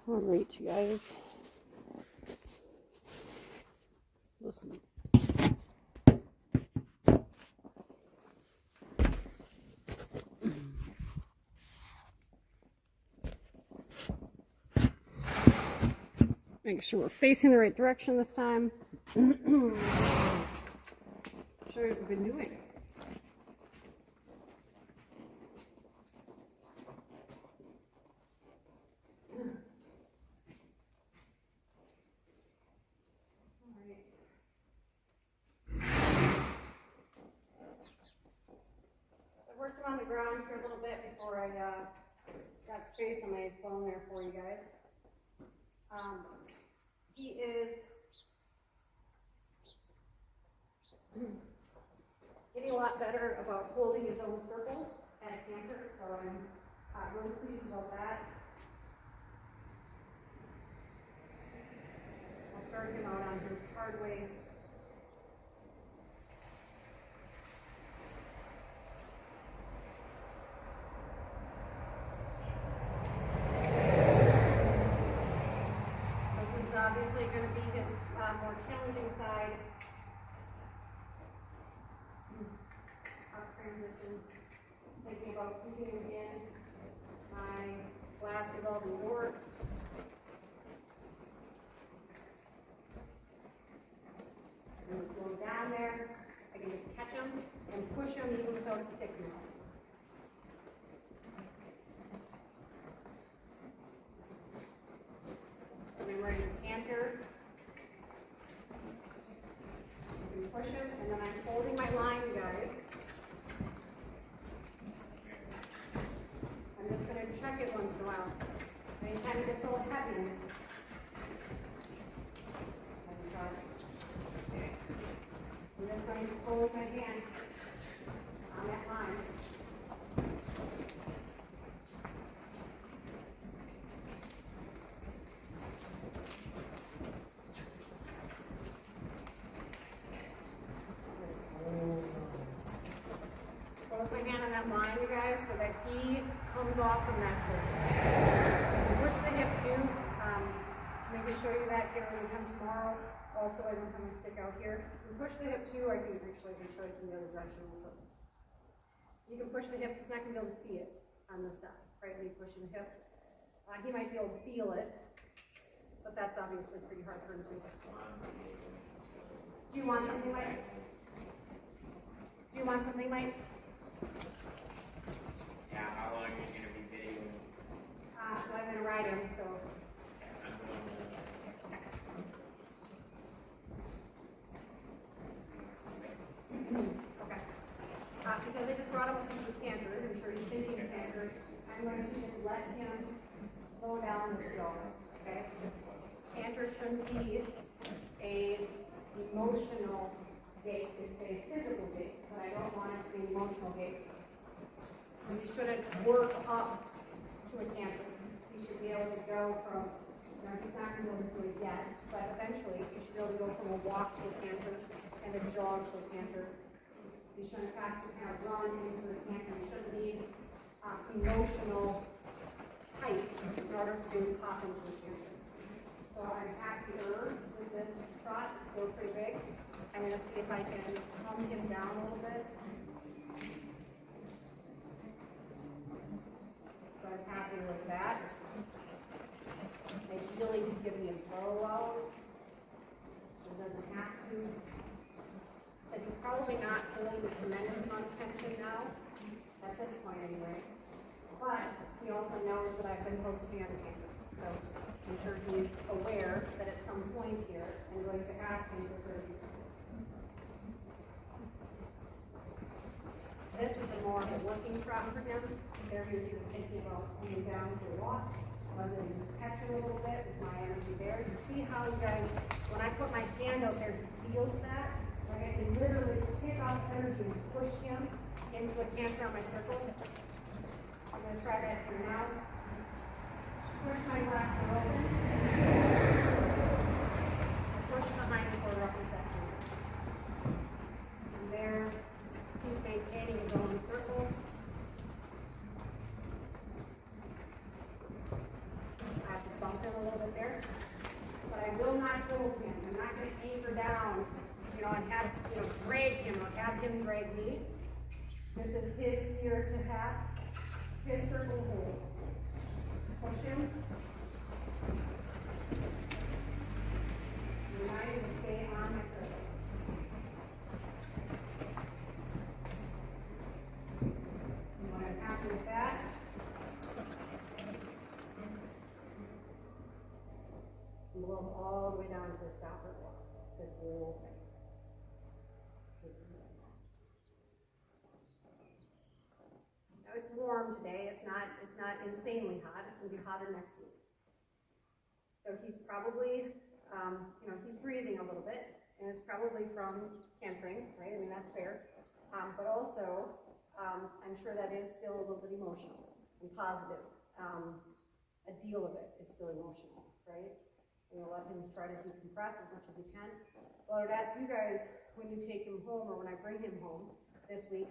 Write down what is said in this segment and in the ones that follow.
All right, you guys. Listen. Make sure we're facing the right direction this time. Show you what we've been doing. On the ground for a little bit before I got space on my phone there for you guys. He is getting a lot better about holding his own circle at a canter, so I'm really pleased about that. I'll start him out on his hard way. Obviously going to be his more challenging side. Up transition. Thinking about keeping him in my glass revolving door. I'm going to slow down there. I can just catch him and push him even without a stick now. And I'm ready to canter. You can push him, and then I'm holding my line, you guys. I'm just going to check it once in a while. Anytime it gets a little heavy, I'm just going to hold my hand on that line. Close my hand on that line, you guys, so that he comes off from that circle. Push the hip too. Maybe show you that here when we come tomorrow. Also, I don't come and stick out here. You push the hip too. I can actually show you from the other direction also. You can push the hip. He's not going to be able to see it on this side, right? When you push the hip, he might be able to feel it, but that's obviously pretty hard for him to do. Do you want something, Mike? Do you want something, Mike? Yeah, how long are you going to be videoing? So I'm going to ride him, so. Okay. Because I just brought up a piece of canter, I'm sure he's thinking of canter. I'm going to just let him slow down the jaw, okay? Canter shouldn't be an emotional gait, it's a physical gait, but I don't want it to be an emotional gait. So you shouldn't work up to a canter. You should be able to go from, he's not going to be able to do it yet, but eventually you should be able to go from a walk to a canter and a jog to a canter. You shouldn't have to kind of run into the canter. You shouldn't need emotional height in order to pop into a canter. So I'm happier with this trot. It's still pretty big. I'm going to see if I can calm him down a little bit. So I'm happy with that. Ideally, he's giving me a throw out. It doesn't have to. But he's probably not feeling a tremendous amount of tension now, at this point anyway. But he also knows that I've been focusing on the canter. So I'm sure he's aware that at some point here, I'm going to ask him to further. This is a more of a working trot for him. There he is thinking about coming down to a walk. Rather than just catch it a little bit with my energy there. You see how, you guys, when I put my hand out there, he feels that? Like I can literally pick off energy and push him into a canter on my circle. I'm going to try that here now. Push my left foot open. Push behind before roughing that canter. And there, he's maintaining his own circle. I have to bump him a drag him or have him drag me. This is his here to have his circle hold. Push him. Remind him to stay on my circle. And when I'm happy with that, move him all the way down to the stopper block. The whole thing. Now it's warm today. It's not insanely hot. It's going to be hotter next week. So he's probably, he's breathing a little bit, and it's probably from cantering, right? I mean, that's fair. But also, I'm sure that is still a little bit emotional and positive. A deal of it is still emotional, right? Let him try to decompress as much as he can. Well, I would ask you guys, when you take him home or when I bring him home this week,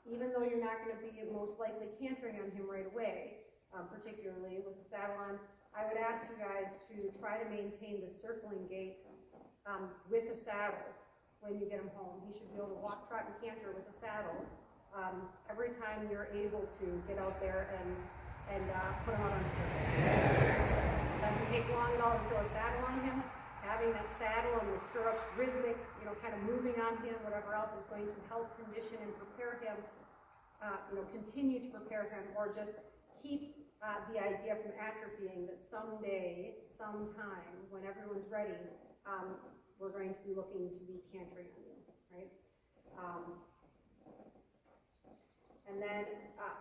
even though you're not going to be most likely cantering on him right away, particularly with the saddle on, I would ask you guys to try to maintain the circling gait with the saddle when you get him home. He should be able to walk, trot, and canter with the saddle every time you're able to get out there and put him out on the circle. It doesn't take long at all to throw a saddle on him. Having that saddle and the stirrups rhythmic, kind of moving on him, whatever else is going to help condition and prepare him, continue to prepare him, or just keep the idea from atrophying that someday, sometime, when everyone's ready, we're going to be looking to be cantering on you, right? And then,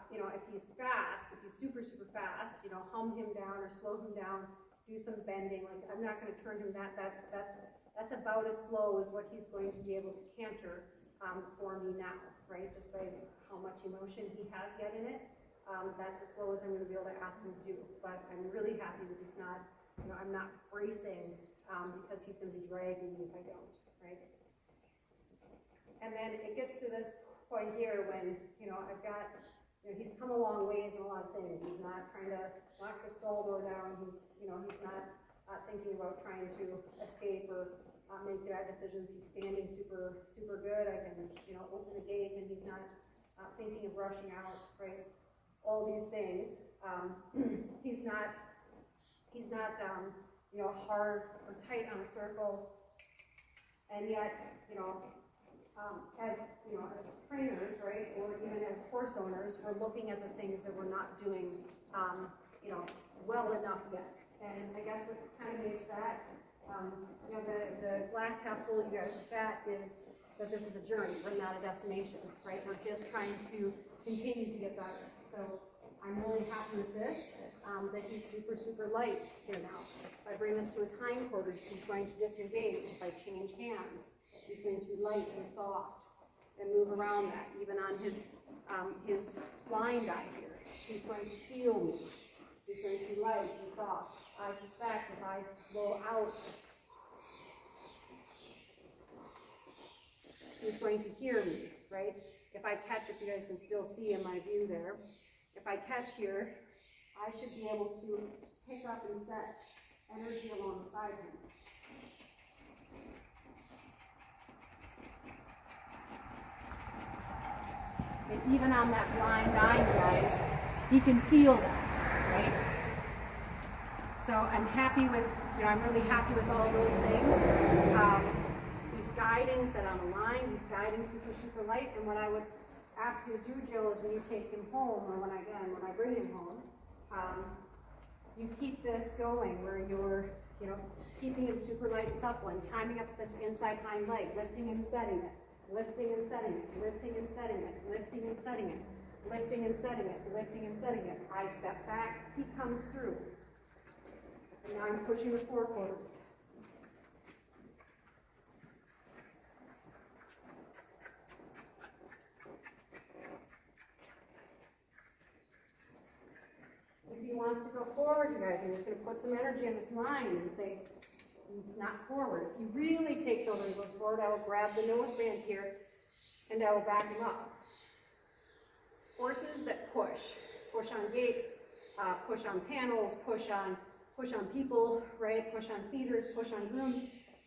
if he's fast, if he's super, super fast, hum him down or slow him down, do some bending. Like, I'm not going to turn him that's about as slow as what he's going to be able to canter for me now, right? Just by how much emotion he has yet in it. That's as slow as I'm going to be able to ask him to do. But I'm really happy that he's not, I'm not bracing because he's going to be dragging me if I don't, right? And then it gets to this point here when, I've got, he's come a long ways in a lot of things. He's not trying to knock the stall door down. He's not thinking about trying to escape or make bad decisions. He's standing super, super good. I can, open the gate, and he's not thinking of rushing out, right? All these things. He's not hard or tight on a circle, and yet, as trainers, right, or even as horse owners, we're looking at the things that we're not doing, well enough yet. And I guess what kind of makes that, the glass half full, you guys, with that is that this is a journey, we're not a destination, right? We're just trying to continue to get better. So I'm really happy with this, that he's super, super light here now. If I bring this to his hindquarters, he's going to disengage. If I change hands, he's going to be light and soft and move around that, even on his blind eye here. He's going to feel me. He's going to be light and soft. I suspect if I blow out, he's going to hear me, right? If I catch, if you guys can still see in my view there, if I catch here, I should be able to pick up and set energy alongside him. And even on that blind eye, guys, he can feel that, right? So I'm happy with, I'm really happy with all those things. He's guiding, set on the line, he's guiding super, super light. And what I would ask you to do, Jill, is when you take him home, or when I bring him home, you keep this going where you're, keeping him super light and supple and timing up this inside hind leg, lifting and setting it, lifting and setting it, lifting and setting it, lifting and setting it, lifting and setting it, lifting and setting it. I step back, he comes through. And now I'm pushing the forequarters. If he wants to go forward, you guys, I'm just going to put some energy on this line and say, it's not forward. If he really takes over and goes forward, I will grab the noseband here and I will back him up. Horses that push on gates, push on panels, push on people, right? Push on feeders, push on grooms,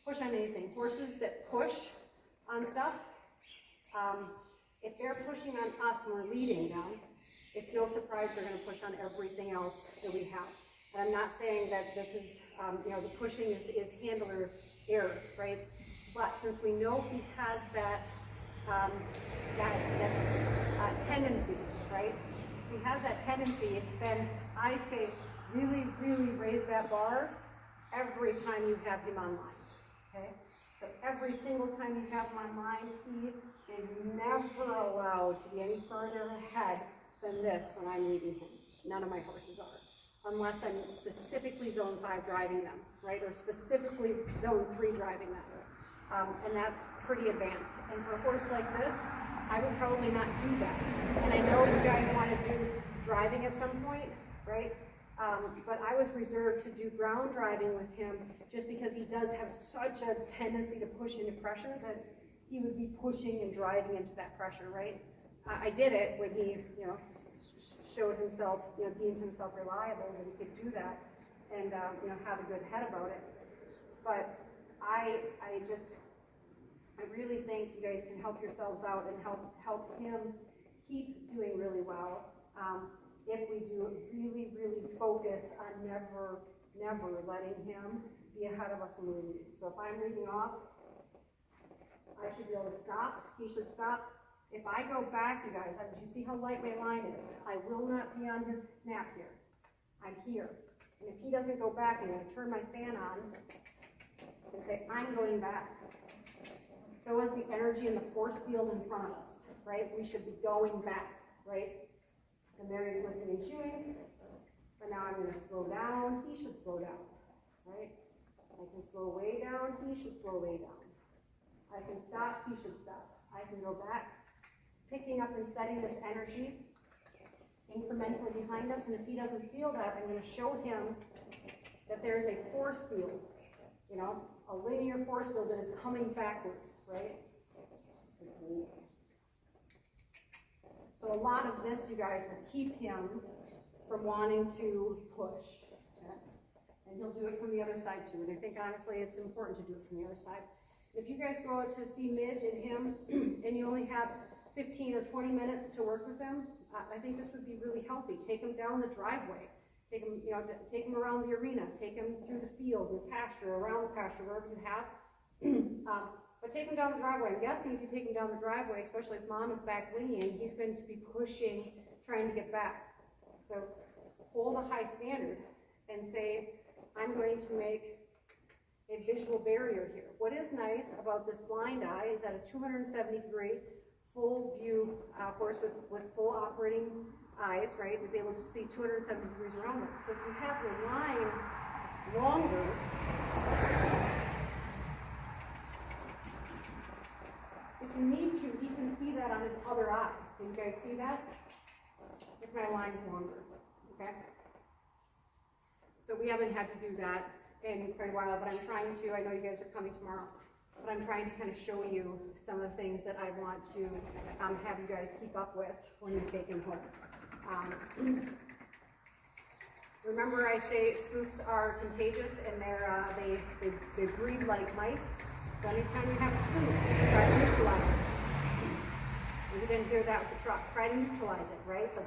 push on anything. Horses that push on stuff. If they're pushing on us and we're leading them, it's no surprise they're going to push on everything else that we have. And I'm not saying that this is, the pushing is handler error, right? But since we know he has that tendency, right? He has that tendency, then I say really, really raise that bar every time you have him online, okay? So every single time you have him online, he is never allowed to be any further ahead than this when I'm leading him. None of my horses are, unless I'm specifically zone 5 driving them, right? Or specifically zone 3 driving them. And that's pretty advanced. And for a horse like this, I would probably not do that. And I know you guys want to do driving at some point, right? But I was reserved to do ground driving with him just because he does have such a tendency to push into pressure that he would be pushing and driving into that pressure, right? I did it when he, showed himself, deemed himself reliable, that he could do that and, have a good head about it. But I really think you guys can help yourselves out and help him keep doing really well. If we do really, really focus on never letting him be ahead of us when we're leading. So if I'm leading off, I should be able to stop. He should stop. If I go back, you guys, you see how light my line is? I will not be on his snap here. I'm here. And if he doesn't go back, I'm going to turn my fan on and say, I'm going back. So is the energy in the force field in front of us, right? We should be going back, right? And there he's lifting and chewing. But now I'm going to slow down. He should slow down, right? I can slow way down. He should slow way down. I can stop. He should stop. I can go back, picking up and setting this energy incrementally behind us. And if he doesn't feel that, I'm going to show him that there's a force field, a linear force field that is coming backwards, right? So a lot of this, you guys, will keep him from wanting to push. Okay? And he'll do it from the other side too. And I think honestly it's important to do it from the other side. If you guys go out to see Midge and him and you only have 15 or 20 minutes to work with him, I think this would be really healthy. Take him down the driveway. Take him, take him around the arena. Take him through the field, the pasture, around the pasture, wherever you have. But take him down the driveway. I'm guessing if you take him down the driveway, especially if mom is back whinnying, he's going to be pushing, trying to get back. So hold a high standard and say, I'm going to make a visual barrier here. What is nice about this blind eye is that a 270-degree full view horse with full operating eyes, right, is able to see 270 degrees around them. So if you have the line longer, if you need to, you can see that on his other eye. Can you guys see that? If my line's longer, okay? So we haven't had to do that in quite a while, but I'm trying to. I know you guys are coming tomorrow, but I'm trying to kind of show you some of the things that I want to have you guys keep up with when you take him home. Remember I say spooks are contagious and they breed like mice. So anytime you have a spook, try to neutralize it. We didn't hear that with the truck. Try to neutralize it, right? So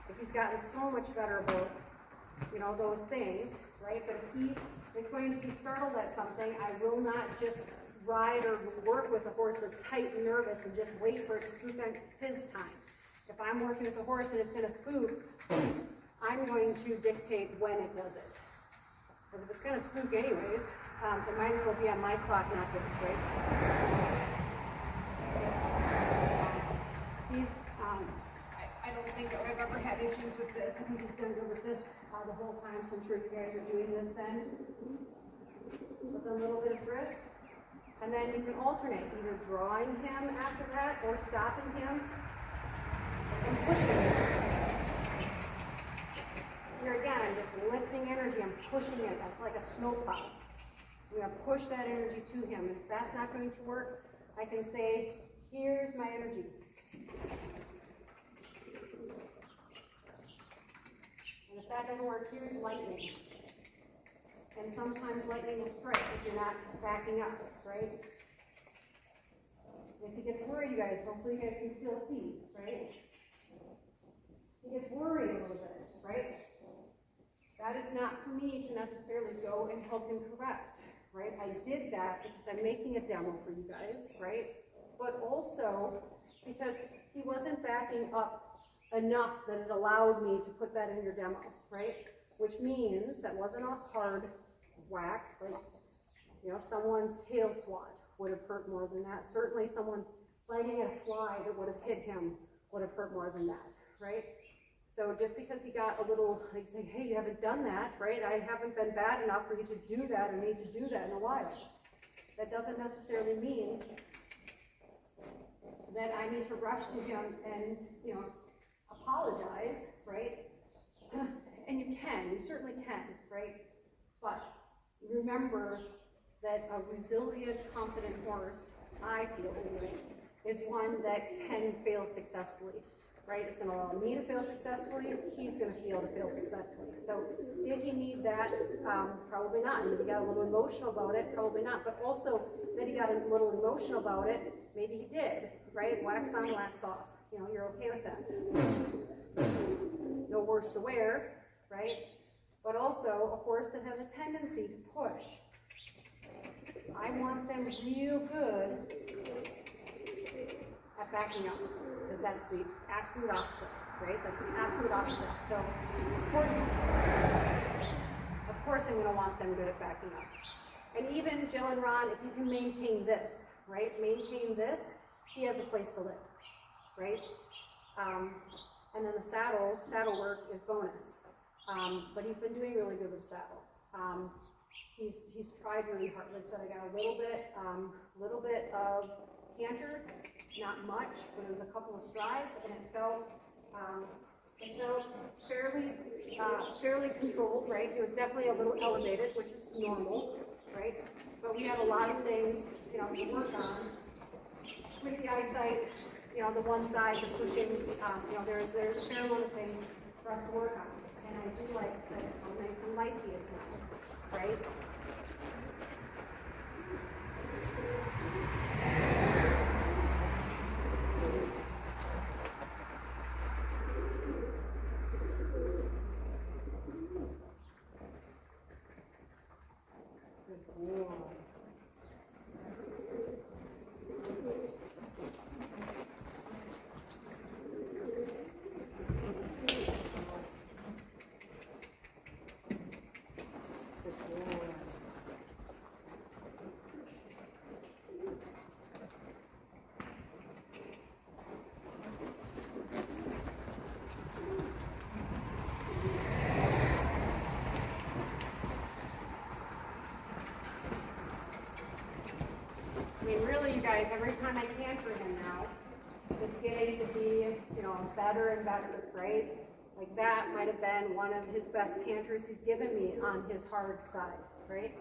if he's gotten so much better about, those things, right? But if he is going to be startled at something, I will not just ride or work with a horse that's tight and nervous and just wait for it to spook on his time. If I'm working with a horse and it's going to spook, I'm going to dictate when it does it. Because if it's going to spook anyways, it might as well be on my clock, not his, right? I don't think I've ever had issues with this. I think he's done good with this the whole time, so I'm sure you guys are doing this then. With a little bit of drift. And then you can alternate, either drawing him after that or stopping him and pushing him. Here again, I'm just lifting energy, I'm pushing it. That's like a snowplow. I'm going to push that energy to him. If that's not going to work, I can say, here's my energy. And if that doesn't work, here's lightning. And sometimes lightning will strike if you're not backing up, right? you guys, hopefully you guys can still see, right? He gets worried a little bit, right? That is not for me to necessarily go and help him correct, right? I did that because I'm making a demo for you guys, right? But also because he wasn't backing up enough that it allowed me to put that in your demo, right? Which means that wasn't a hard whack, like, you know, someone's tail swat would have hurt more than that. Certainly someone fighting at a fly that would have hit him would have hurt more than that, right? So just because he got a little, like saying, hey, you haven't done that, right? I haven't been bad enough for you to do that or need to do that in a while. That doesn't necessarily mean that I need to rush to him and, you know, apologize, right? And you certainly can, right? But remember that a resilient, confident horse, I feel anyway, is one that can fail successfully, right? It's going to allow me to fail successfully. He's going to be able to fail successfully. So did he need that? Probably not. Maybe he got a little emotional about it. Probably not. But also that he got a little emotional about it. Maybe he did, right? Wax on, wax off. You know, you're okay with that. No worse to wear, right? But also a horse that has a tendency to push. I want them real good at backing up, because that's the absolute opposite, right? That's the absolute opposite. So, of course I'm going to want them good at backing up. And even Jill and Ron, if you can maintain this, right? Maintain this, he has a place to live, right? And then the saddle work is bonus. But he's been doing really good with saddle. He's tried really hard. Like I said, I got a little bit of canter, not much, but it was a couple of strides, and it felt fairly controlled, right? It was definitely a little elevated, which is normal, right? But we have a lot of things, you know, to work on with the eyesight. You know, the one side, the pushing, you know, there's a fair amount of things for us to work on. And I do like that how nice and light he is now, right? Good boy. I mean, really, you guys, every time I canter him now, it's getting to be, you know, better and better, right? Like that might have been one of his best canters he's given me on his hard side, right?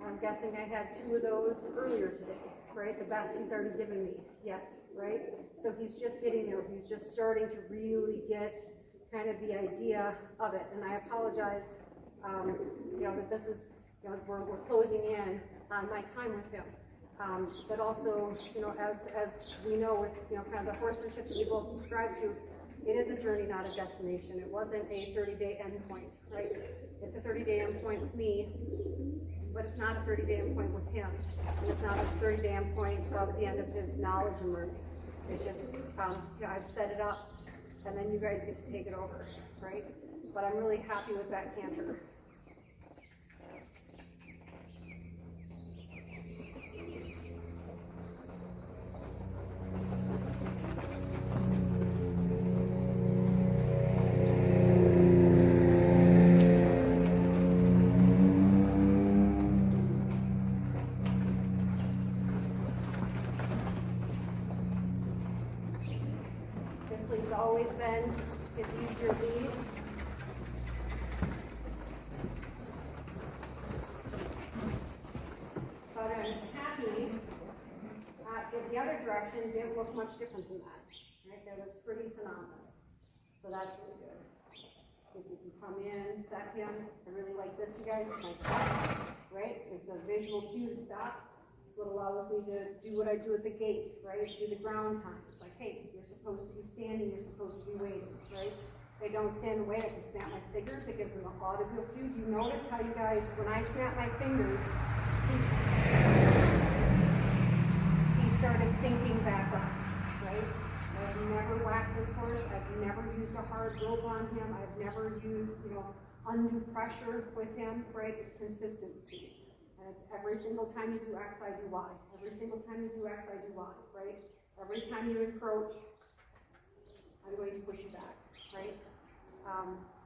I'm guessing I had 2 of those earlier today, right? The best he's already given me yet, right? So he's just getting there. He's just starting to really get kind of the idea of it. And I apologize, you know, that this is, you know, we're closing in on my time with him. But also, you know, as we know with, you know, kind of the horsemanship that we both subscribe to, it is a journey, not a destination. It wasn't a 30-day endpoint, right? It's a 30-day endpoint with me, but it's not a 30-day endpoint with him. And it's not a 30-day endpoint of the end of his knowledge and learning. It's just, you know, I've set it up, and then you guys get to take it over, right? But I'm really happy with that canter. It's always been his easier lead. But I'm happy that the other direction didn't look much different than that. Right? They look pretty synonymous. So that's really good. So if you can come in, set him. I really like this, you guys. It's my stop, right? It's a visual cue to stop. what allows me to do what I do at the gate, right? Do the ground times, like, hey, you're supposed to be standing, you're supposed to be waiting, right? They don't stand away, I can snap my fingers, it gives them an audible cue. Do you notice how you guys, when I snap my fingers, he started thinking back up, right? I've never whacked this horse, I've never used a hard rope on him, I've never used, undue pressure with him, right? It's consistency. And it's every single time you do X, I do Y. Every single time you do X, I do Y, right? Every time you encroach, I'm going to push you back, right?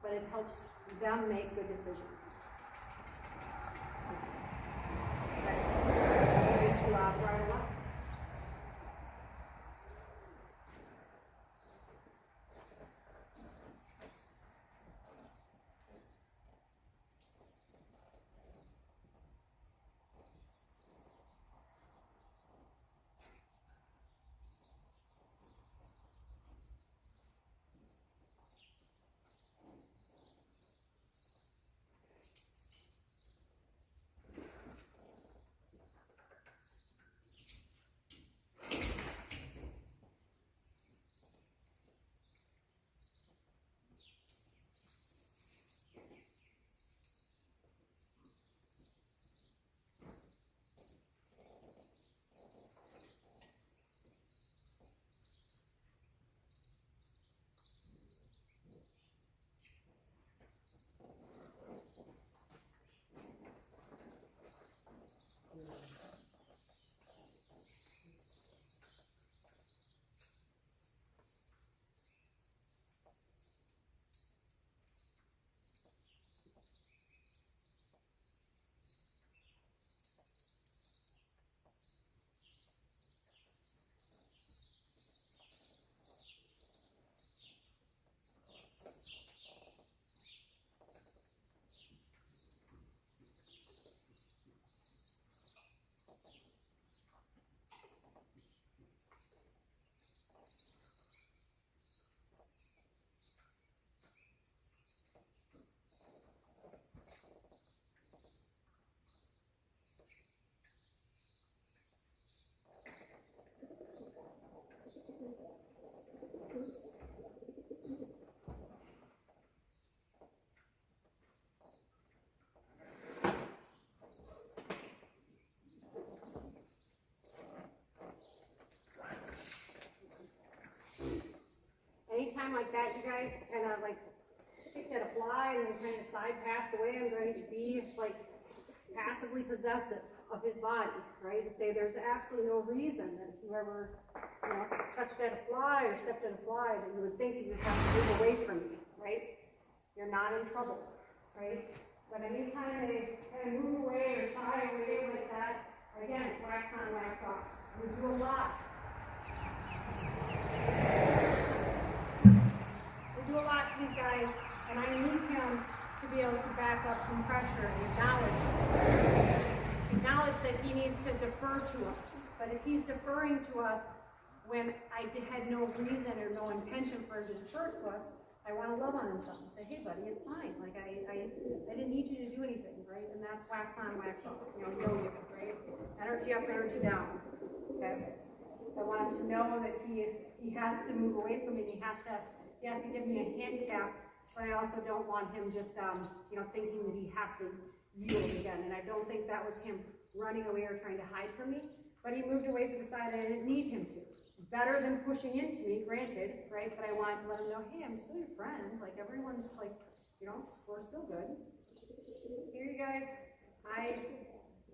But it helps them make good decisions. Okay. I'm going to bridle up. Anytime like that, you guys kind of like kicked at a fly and then kind of side passed away, I'm going to be like passively possessive of his body, right? And say there's absolutely no reason that whoever, touched at a fly or stepped at a fly that you would think you would have to move away from me, right? You're not in trouble, right? But anytime they kind of move away or shy away like that, again, it's wax on, wax off. We do a lot. We do a lot to these guys, and I need him to be able to back up some pressure and acknowledge that he needs to defer to us. But if he's deferring to us when I had no reason or no intention for him to defer to us, I want to love on him some. Say, hey buddy, it's fine. Like I didn't need you to do anything, right? And that's wax on, wax off. Yo-yo, right? Energy up, energy down. Okay? I want him to know that he has to move away from me. He has to give me a handicap, but I also don't want him just thinking that he has to yield again. And I don't think that was him running away or trying to hide from me. But he moved away to the side I didn't need him to. Better than pushing into me, granted, right? But I want to let him know, hey, I'm still your friend. Like, everyone's like, we're still good. Here, you guys, I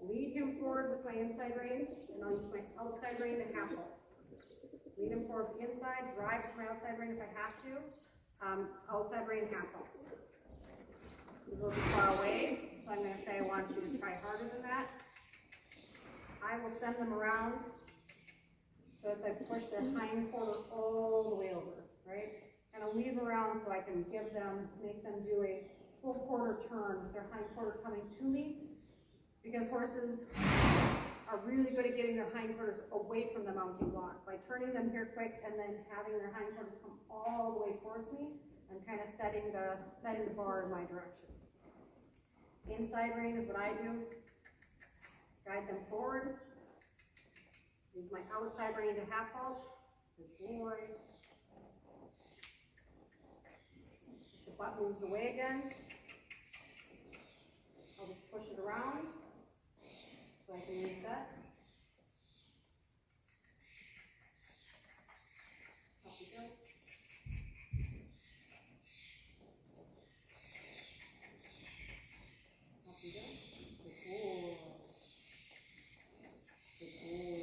lead him forward with my inside rein, and I'll use my outside rein to half hold. Lead him forward with the inside, drive with my outside rein if I have to. Outside rein, half holds. He's a little bit far away, so I'm going to say I want you to try harder than that. I will send them around so that they push their hind quarter all the way over, right? And I'll leave around so I can make them do a full quarter turn with their hind quarter coming to me, because horses are really good at getting their hind quarters away from the mounting block. By turning them here quick and then having their hind quarters come all the way towards me, I'm kind of setting the bar in my direction. Inside rein is what I do. Guide them forward, Use my outside rein to half halt. Good boy. The butt moves away again. I'll just push it around so I can reset. Up we go. Up we go. Good boy. Good boy.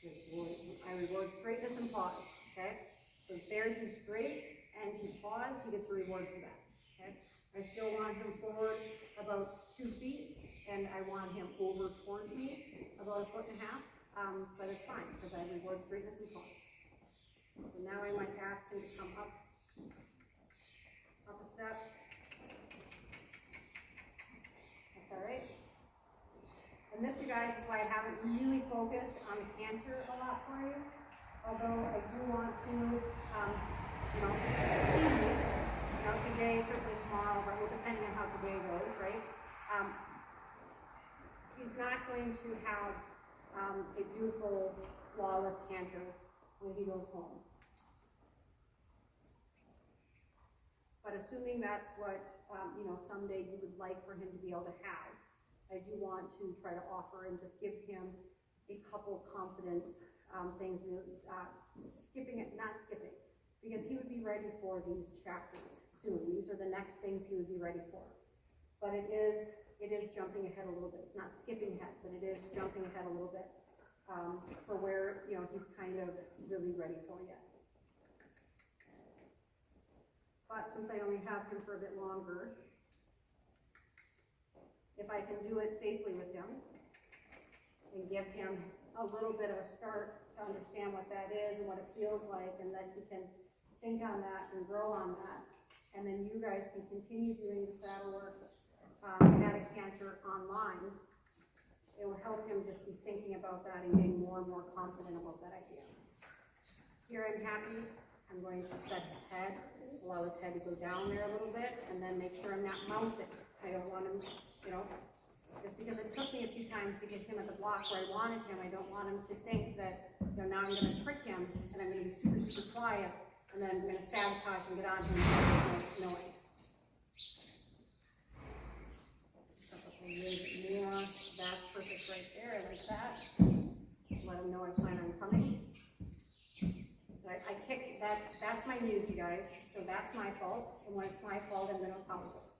Good boy. I reward straightness and pause, okay? So there he's straight and he paused, he gets a reward for that, okay? I still want him forward about 2 feet, and I want him over towards me about 1.5 feet, but it's fine, because I reward straightness and pause. So now I might ask him to come up a step. That's all right. And this, you guys, is why I haven't really focused on the canter a lot for you, although I do want to, see you. Today, certainly tomorrow, but depending on how today goes, right? He's not going to have a beautiful, flawless canter when he goes home. But assuming that's what, someday you would like for him to be able to have, I do want to try to offer and just give him a couple confidence things, not skipping, because he would be ready for these chapters soon. These are the next things he would be ready for. But it is jumping ahead a little bit. It's not skipping ahead, but it is jumping ahead a little bit for where, he's kind of really ready for yet. But since I only have him for a bit longer, if I can do it safely with him and give him a little bit of a start to understand what that is and what it feels like, and then he can think on that and grow on that. And then you guys can continue doing the saddle work at a canter online. It will help him just be thinking about that and getting more and more confident about that idea. Here I'm happy. I'm going to set his head, allow his head to go down there a little bit, and then make sure I'm not mousing. I don't want him, just because it took me a few times to get him at the block where I wanted him, I don't want him to think that, now I'm going to trick him and I'm going to be super, super quiet, and then I'm going to sabotage and get on him and know it. Up a little bit more. That's perfect right there. I like that. Let him know I plan on coming. I kick. That's my news, you guys. So that's my fault. And when it's my fault, I'm going to apologize.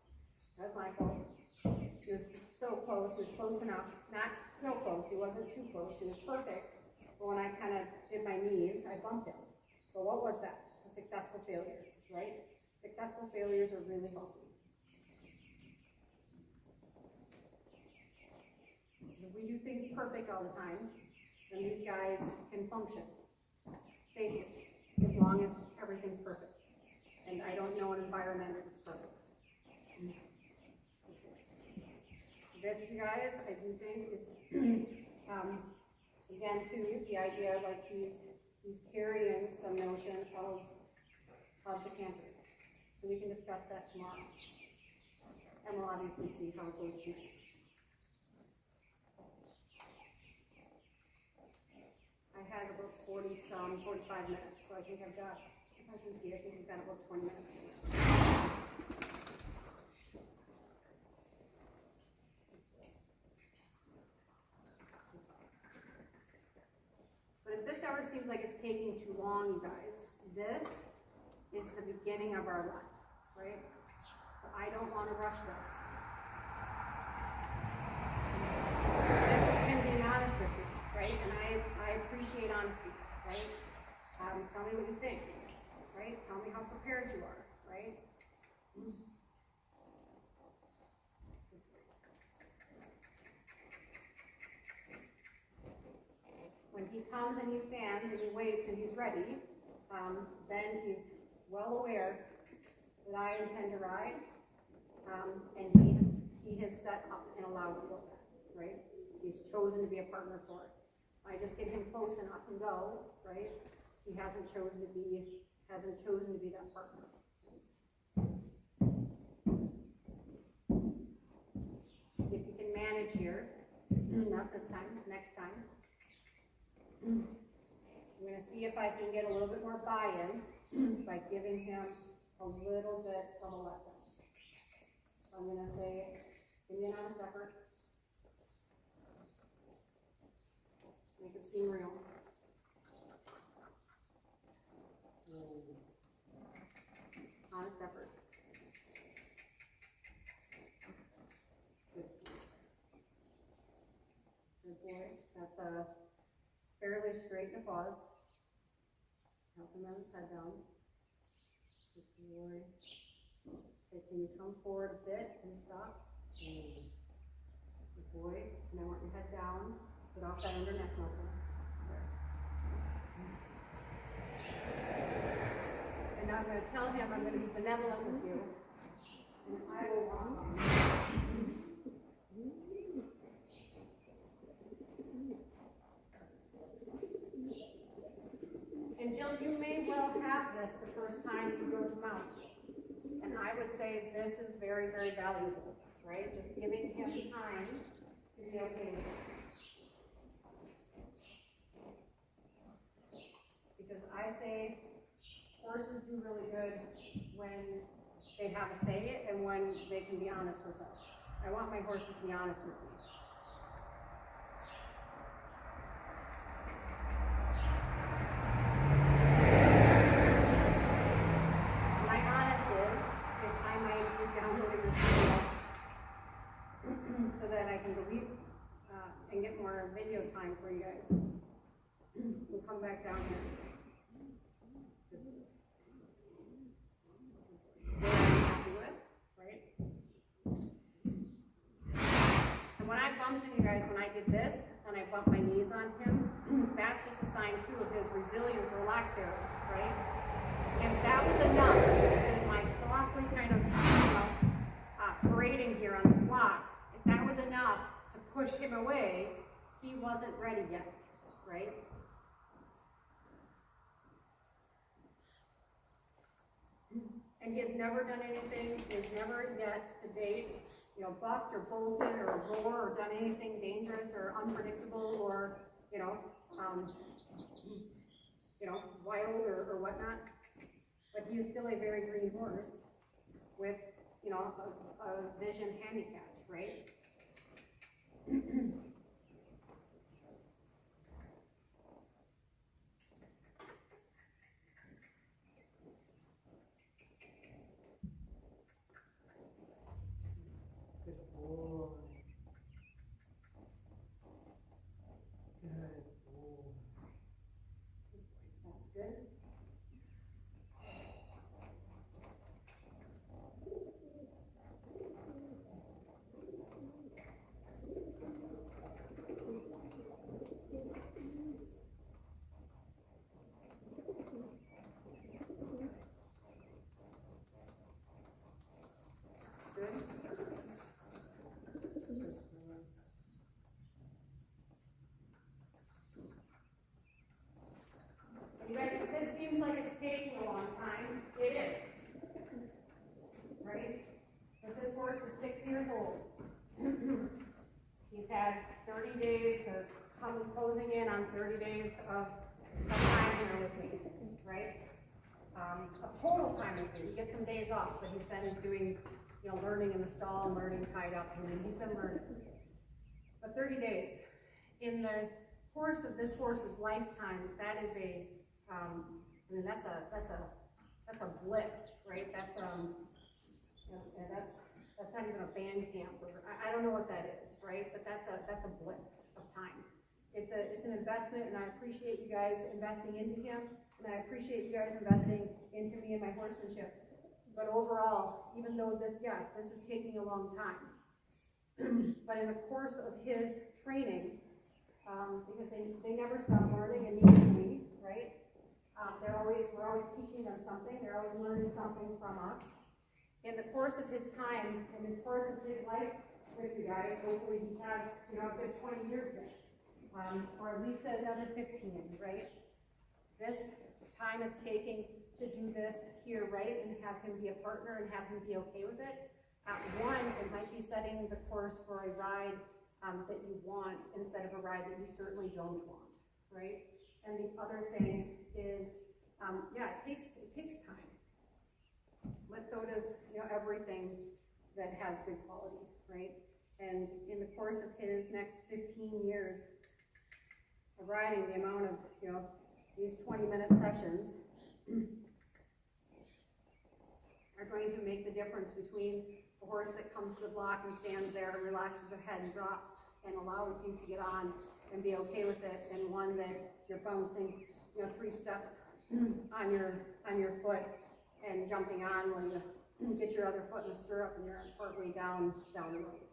That's my fault. He was so close. He was close enough. Not so close. He wasn't too close. He was perfect. But when I kind of did my knees, I bumped him. But what was that? A successful failure, right? Successful failures are really healthy. If we do things perfect all the time, then these guys can function safely, as long as everything's perfect. And I don't know an environment that's perfect. This, you guys, I do think is, again, too, the idea like he's carrying some notion of the canter. So we can discuss that tomorrow. And we'll obviously see how it goes tonight. I had about 45 minutes, so I think I've got, if I can see, I think we've got about 20 minutes here. But if this hour seems like it's taking too long, you guys, this is the beginning of our life, right? So I don't want to rush this. This is him being honest with me, right? And I appreciate honesty, right? Tell me what you think, right? Tell me how prepared you are, right? When he comes and he stands and he waits and he's ready, then he's well aware that I intend to ride, and he has set up and allowed for that, right? He's chosen to be a partner for it. I just get him close enough and go, right? He hasn't chosen to be that partner. If you can manage here, not this time, next time, I'm gonna see if I can get a little bit more buy-in by giving him a little bit of a letdown. So I'm gonna say, give me an honest effort. Make it seem real. Honest effort. Good boy. That's a fairly straight pause. Help him have his head down. Good boy. Say, can you come forward a bit and stop? Good boy. And I want your head down. Get off that under neck muscle. And now I'm going to tell him I'm going to be benevolent with you. And I will walk on. And Jill, you may well have this the first time you go to mount. And I would say this is very, very valuable, right? Just giving him time to be okay with it. Because I say horses do really good when they have a say and when they can be honest with us. I want my horses to be honest with me. My honest is I might be downloading this video so that I can delete and get more video time for you guys. We'll come back down here. What I'm happy with, right? And when I bumped him, you guys, when I did this, and I bumped my knees on him, that's just a sign too of his resilience or lack thereof, right? If that was enough, and my softly kind of, parading here on this block, if that was enough to push him away, he wasn't ready yet, right? And he has never done anything, he has never yet to date, bucked or bolted or roared or done anything dangerous or unpredictable or, wild or whatnot. But he is still a very green horse with, a vision handicap, right? You guys, if this seems like it's taking a long time, it is. Right? But this horse is 6 years old. He's had 30 days of closing in on 30 days of time here with me, right? A total time with me. He gets some days off, but he's been doing, learning in the stall, learning tied up, and he's been learning. But 30 days. In the course of this horse's lifetime, that is that's a blip, right? That's not even a band camp, or I don't know what that is, right? But that's a blip of time. It's an investment, and I appreciate you guys investing into him, and I appreciate you guys investing into me and my horsemanship. But overall, even though this is taking a long time, but in the course of his training, because they never stop learning, and neither do we, right? We're always teaching them something. They're always learning something from us. In the course of his time, in the course of his life with you guys, hopefully he has, a good 20 years yet, or at least another 15, right? This time is taking to do this here, right, and have him be a partner and have him be okay with it. One, it might be setting the course for a ride that you want instead of a ride that you certainly don't want, right? then the other thing is, yeah, it takes time. But so does, everything that has good quality, right? And in the course of his next 15 years of riding, the amount of, these 20-minute sessions are going to make the difference between a horse that comes to the block and stands there and relaxes their head and drops and allows you to get on and be okay with it, and one that you're bouncing, 3 steps on your foot and jumping on when you get your other foot in the stirrup and you're partway down the road.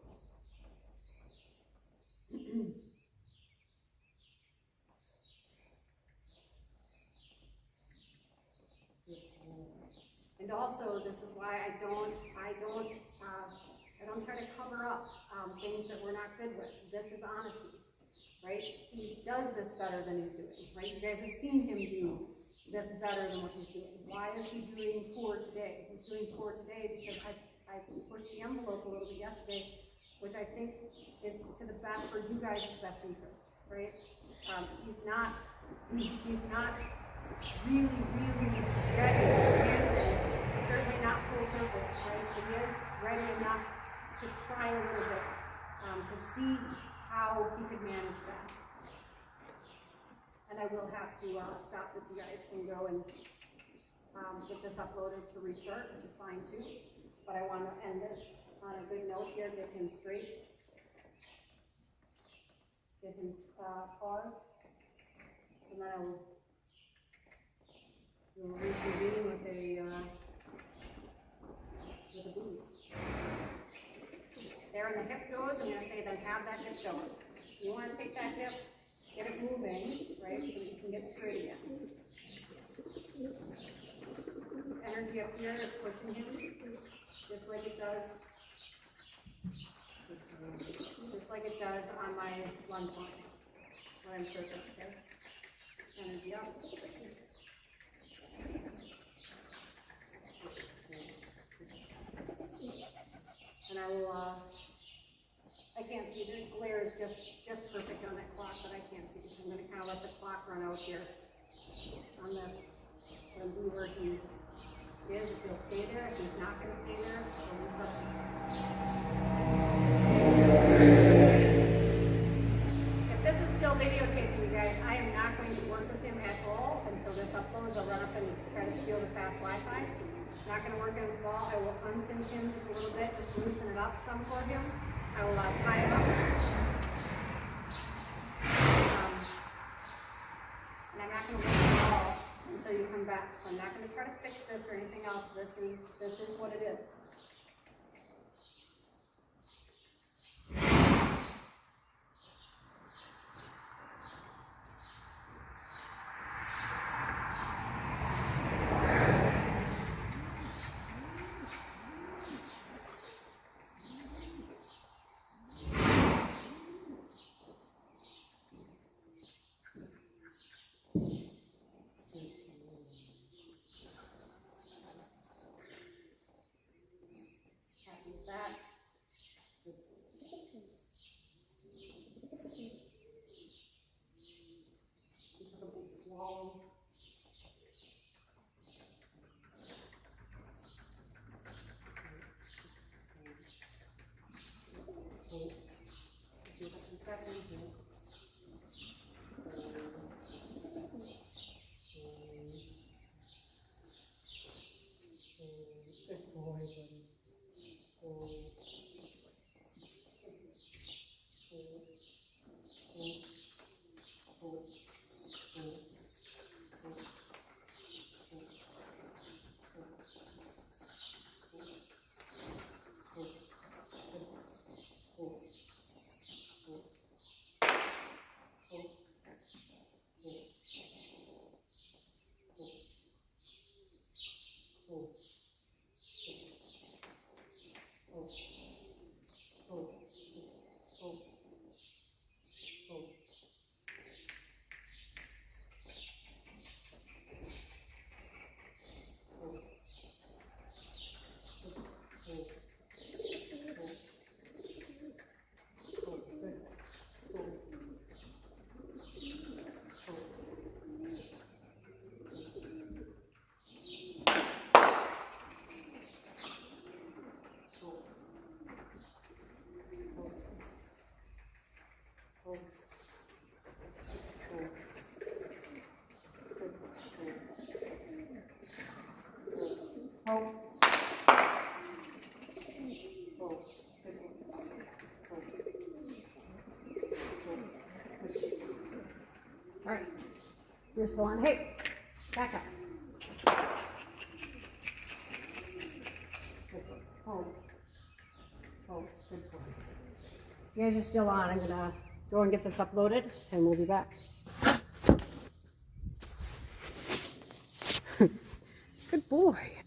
And also, this is why I don't try to cover up things that we're not good with. This is honesty, right? He does this better than he's doing, right? You guys have seen him do this better than what he's doing. Why is he doing poor today? He's doing poor today because I pushed the envelope a little bit yesterday, which I think is to the best for you guys' best interest, right? He's not really ready. Certainly not full circles, right? But he is ready enough to try a little bit to see how he could manage that. And I will have to stop this, you guys, and go and get this uploaded to restart, which is fine too. But I want to end this on a good note here, get him straight, get him paused, and then I will reconvene with a boot. There and the hip goes, I'm going to say then have that hip going. You want to take that hip, get it moving, right, so that you can get straight again. This energy up here is pushing him, just like it does on my lunge line when I'm circling, okay? Energy up. And I will, I can't see, the glare is just perfect on that clock, but I can't see. I'm going to kind of let the clock run out here on this. And be where he is, if he'll stay there, if he's not going to stay there, we'll do something. If this is still videotaping, you guys, I am not going to work with him at all until this uploads. I'll run up and try to steal the fast Wi-Fi. Not going to work in the ball. I will uncinch him just a little bit, just loosen it up some for him. I will tie him up. And I'm not going to work at all until you come back. So I'm not going to try to fix this or anything else. This is what it is. Hold. Hold. Good. Hold. All right. You're still on. Hey, back up. Good boy. Hold. Hold. Good boy. You guys are still on. I'm gonna go and get this uploaded, and we'll be back. Good boy.